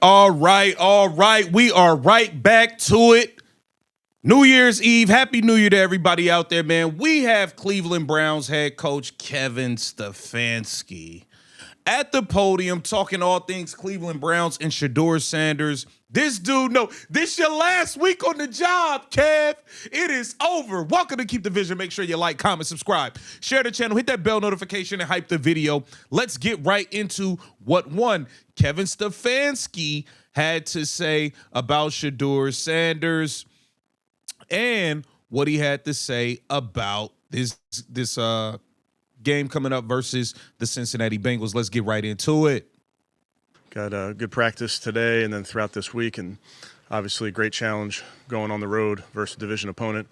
All right. We are right back to it. New Year's Eve. Happy New Year to everybody out there, man. We have Cleveland Browns head coach Kevin Stefanski at the podium talking all things Cleveland Browns and Shedeur Sanders. This dude, no, this your last week on the job, Kev. It is over. Welcome to Keep the Vision. Make sure you like, comment, subscribe, share the channel, hit that bell notification, and hype the video. Let's get right into what Kevin Stefanski had to say about Shedeur Sanders and what he had to say about this game coming up versus the Cincinnati Bengals. Let's get right into it. Got a good practice today and then throughout this week, and obviously a great challenge going on the road versus a division opponent.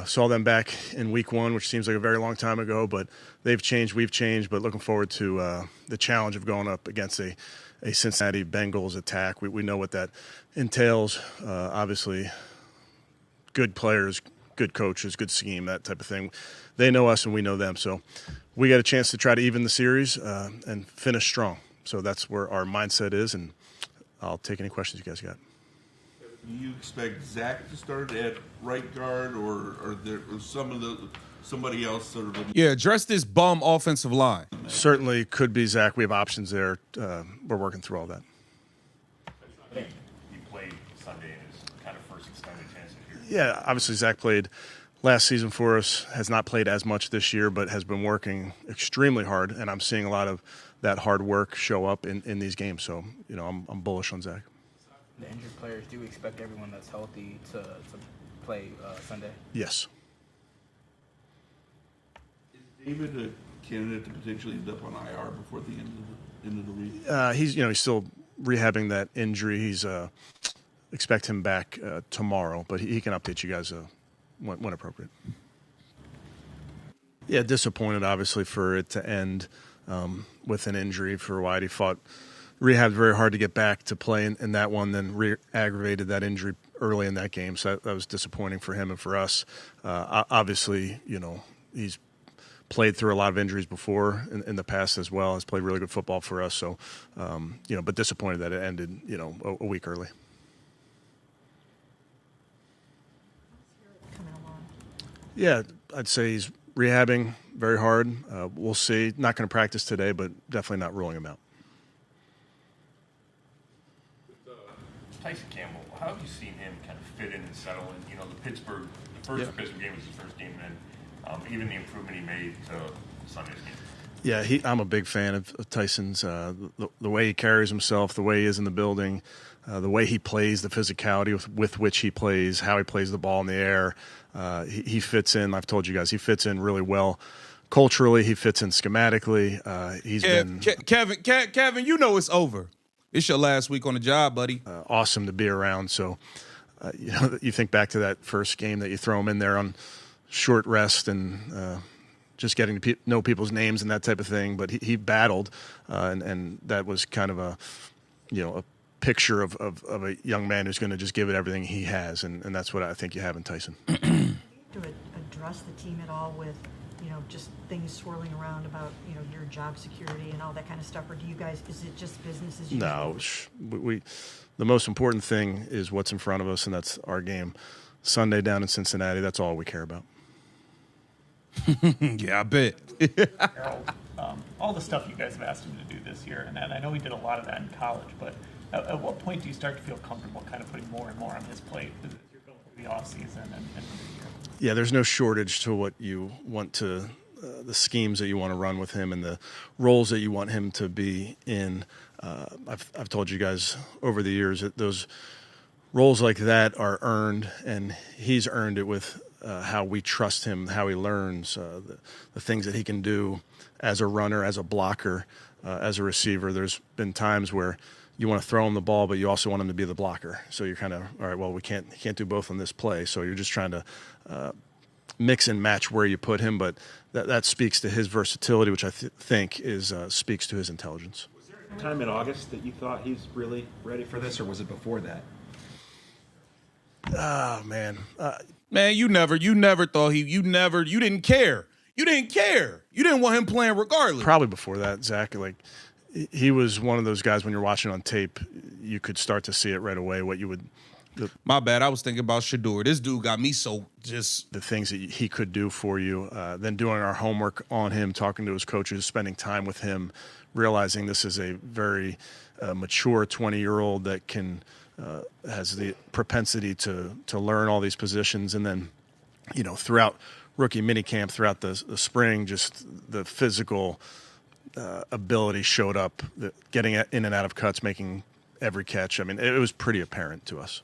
Saw them back in week one, which seems like a very long time ago, but they've changed, we've changed, but looking forward to the challenge of going up against a Cincinnati Bengals attack. We know what that entails. Obviously, good players, good coaches, good scheme, that type of thing. They know us and we know them, so we got a chance to try to even the series and finish strong. So that's where our mindset is, and I'll take any questions you guys got. Do you expect Zach to start at right guard, or there somebody else sort of? Yeah, address this bum offensive line. Certainly could be Zach. We have options there. We're working through all that. I think he played Sunday in his kind of first extended chance here. Yeah, obviously Zach played last season for us, has not played as much this year, but has been working extremely hard, and I'm seeing a lot of that hard work show up in these games. So, you know, I'm bullish on Zach. The injured players, do we expect everyone that's healthy to play Sunday? Yes. Is David a candidate to potentially end up on IR before the end of the week? He's still rehabbing that injury. He's expect him back tomorrow, but he can update you guys when appropriate. Yeah, disappointed obviously for it to end with an injury for White. He rehabbed very hard to get back to play in that one, then re-aggravated that injury early in that game. So that was disappointing for him and for us. Obviously, he's played through a lot of injuries before in the past as well. Has played really good football for us. So, but disappointed that it ended, a week early. Yeah, I'd say he's rehabbing very hard. We'll see. Not going to practice today, but definitely not ruling him out. Tyson Campbell, how have you seen him kind of fit in and settle in? The Pittsburgh game was his first game, and even the improvement he made to Sunday's game. Yeah, I'm a big fan of Tyson's, the way he carries himself, the way he is in the building, the way he plays, the physicality with which he plays, how he plays the ball in the air. He fits in. I've told you guys, he fits in really well. Culturally, he fits in schematically. Kevin, it's over. It's your last week on the job, buddy. Awesome to be around. So, you think back to that first game that you throw him in there on short rest and just getting to know people's names and that type of thing. But he battled, and that was kind of a picture of a young man who's going to just give it everything he has, and that's what I think you have in Tyson. Do you address the team at all with, just things swirling around about, your job security and all that kind of stuff, or do you guys, is it just business as usual? No, the most important thing is what's in front of us, and that's our game Sunday down in Cincinnati. That's all we care about. Yeah, I bet. Harold, all the stuff you guys have asked him to do this year, and I know he did a lot of that in college, but at what point do you start to feel comfortable kind of putting more and more on his plate as you're going through the offseason and the year? Yeah, there's no shortage to what you want to, the schemes that you want to run with him and the roles that you want him to be in. I've told you guys over the years that those roles like that are earned, and he's earned it with how we trust him, how he learns, the things that he can do as a runner, as a blocker, as a receiver. There's been times where you want to throw him the ball, but you also want him to be the blocker. So you're kind of, all right, well, we can't do both on this play. So you're just trying to mix and match where you put him. But that speaks to his versatility, which I think speaks to his intelligence. Was there a time in August that you thought he's really ready for this, or was it before that? Oh, man. Man, you never thought you didn't care. You didn't care. You didn't want him playing regardless. Probably before that, Zach. Like, he was one of those guys when you're watching on tape, you could start to see it right away. What you would. My bad. I was thinking about Shador. This dude got me so just the things that he could do for you. Then doing our homework on him, talking to his coaches, spending time with him, realizing this is a very mature 20-year-old that can has the propensity to learn all these positions. And then, throughout rookie minicamp, throughout the spring, just the physical ability showed up, getting in and out of cuts, making every catch. I mean, it was pretty apparent to us.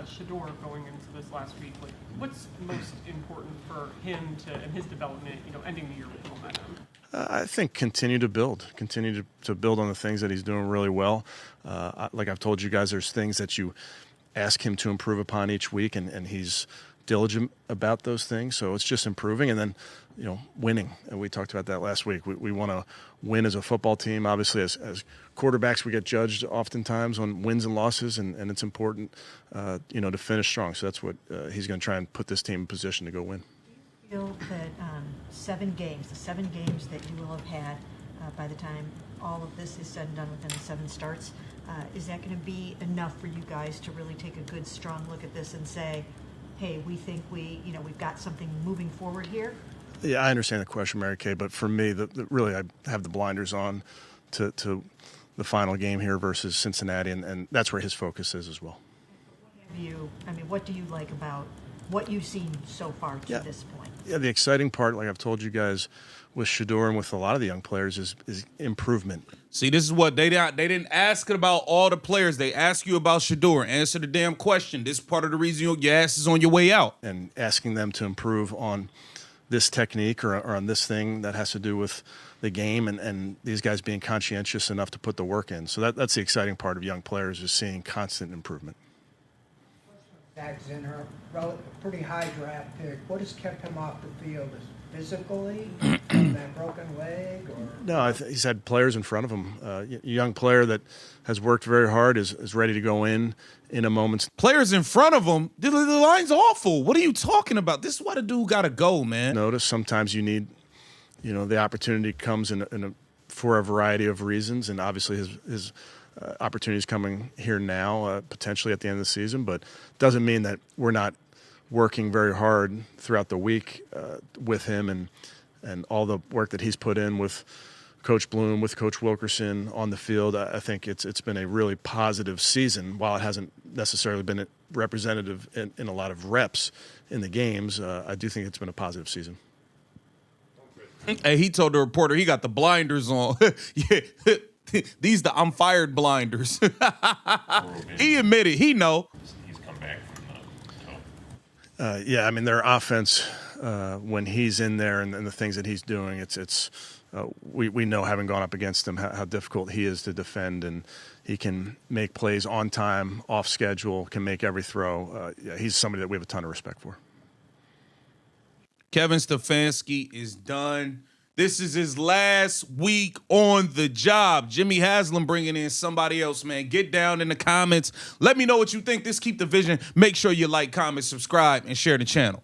Shador going into this last week, what's most important for him and his development, ending the year with momentum? I think continue to build on the things that he's doing really well. Like I've told you guys, there's things that you ask him to improve upon each week, and he's diligent about those things. So it's just improving, and then winning. And we talked about that last week. We want to win as a football team. Obviously, as quarterbacks, we get judged oftentimes on wins and losses, and it's important, to finish strong. So that's what he's going to try and put this team in position to go win. Do you feel that the 7 games that you will have had by the time all of this is said and done within the 7 starts, is that going to be enough for you guys to really take a good, strong look at this and say, hey, we think we've got something moving forward here? Yeah, I understand the question, Mary Kay, but for me, really, I have the blinders on to the final game here versus Cincinnati, and that's where his focus is as well. What do you like about what you've seen so far to this point? Yeah, the exciting part, like I've told you guys, with Shador and with a lot of the young players, is improvement. See, this is what they didn't ask about all the players. They ask you about Shador. Answer the damn question. This is part of the reason your ass is on your way out. And asking them to improve on this technique or on this thing that has to do with the game, and these guys being conscientious enough to put the work in. So that's the exciting part of young players, is seeing constant improvement. Zach Zinner, pretty high draft pick. What has kept him off the field? Is physically from that broken leg? Or? No, he's had players in front of him. A young player that has worked very hard, is ready to go in a moment. Players in front of him? The line's awful. What are you talking about? This is why the dude got to go, man. Notice sometimes you need, the opportunity comes for a variety of reasons, and obviously his opportunity is coming here now, potentially at the end of the season, but doesn't mean that we're not working very hard throughout the week with him and all the work that he's put in with Coach Bloom, with Coach Wilkerson on the field. I think it's been a really positive season. While it hasn't necessarily been representative in a lot of reps in the games, I do think it's been a positive season. Hey, he told the reporter he got the blinders on. Yeah. These the I'm fired blinders. He admitted he know. He's come back from the yeah, I mean, their offense when he's in there and the things that he's doing, we know, having gone up against him, how difficult he is to defend, and he can make plays on time, off schedule, can make every throw. Yeah, he's somebody that we have a ton of respect for. Kevin Stefanski is done. This is his last week on the job. Jimmy Haslam bringing in somebody else, man. Get down in the comments. Let me know what you think. This Keep the Vision. Make sure you like, comment, subscribe, and share the channel.